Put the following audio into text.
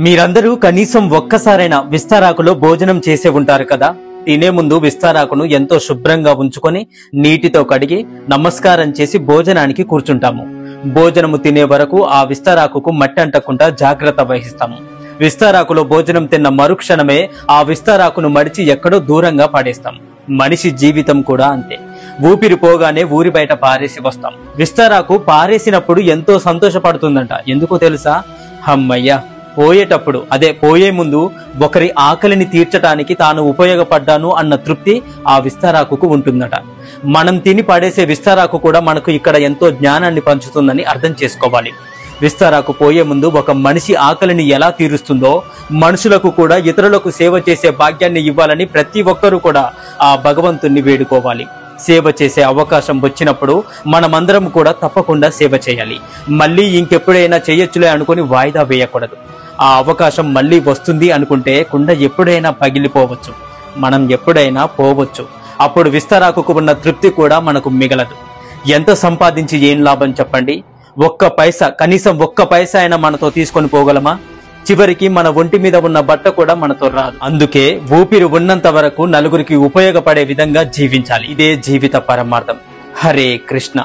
మీరందరూ కనీసం ఒక్కసారైనా విస్తారాకులో భోజనం చేసే ఉంటారు కదా. తినే ముందు విస్తారాకును ఎంతో శుభ్రంగా ఉంచుకొని నీటితో కడిగి నమస్కారం చేసి భోజనానికి కూర్చుంటాము. భోజనము తినే వరకు ఆ విస్తారాకుకు మట్టి అంటకుండా జాగ్రత్త వహిస్తాము. విస్తారాకులో భోజనం తిన్న మరుక్షణమే ఆ విస్తారాకును మడిచి ఎక్కడో దూరంగా పడేస్తాం. మనిషి జీవితం కూడా అంతే. ఊపిరి పోగానే ఊరి బయట పారేసి వస్తాం. విస్తారాకు పారేసినప్పుడు ఎంతో సంతోషపడుతుందంట. ఎందుకో తెలుసా? అమ్మయ్య, పోయేటప్పుడు పోయే ముందు ఒకరి ఆకలిని తీర్చడానికి తాను ఉపయోగపడ్డాను అన్న తృప్తి ఆ విస్తారాకుకు ఉంటుందట. మనం తిని పడేసే విస్తారాకు కూడా మనకు ఇక్కడ ఎంతో జ్ఞానాన్ని పంచుతుందని అర్థం చేసుకోవాలి. విస్తారాకు పోయే ముందు ఒక మనిషి ఆకలిని ఎలా తీరుస్తుందో మనుషులకు కూడా ఇతరులకు సేవ చేసే భాగ్యాన్ని ఇవ్వాలని ప్రతి ఒక్కరూ కూడా ఆ భగవంతుణ్ణి వేడుకోవాలి. సేవ చేసే అవకాశం వచ్చినప్పుడు మనమందరం కూడా తప్పకుండా సేవ చేయాలి. మళ్ళీ ఇంకెప్పుడైనా చేయొచ్చులే అనుకుని వాయిదా వేయకూడదు. ఆ అవకాశం మళ్ళీ వస్తుంది అనుకుంటే కుండ ఎప్పుడైనా పగిలిపోవచ్చు, మనం ఎప్పుడైనా పోవచ్చు. అప్పుడు విస్తారాకుకు ఉన్న తృప్తి కూడా మనకు మిగలదు. ఎంత సంపాదించి ఏం లాభం చెప్పండి? కనీసం ఒక్క పైసా అయినా మనతో తీసుకొని పోగలమా? చివరికి మన ఒంటి మీద ఉన్న బట్ట కూడా మనతో రాదు. అందుకే ఊపిరి ఉన్నంత వరకు నలుగురికి ఉపయోగపడే విధంగా జీవించాలి. ఇదే జీవిత పరమార్థం. హరే కృష్ణ.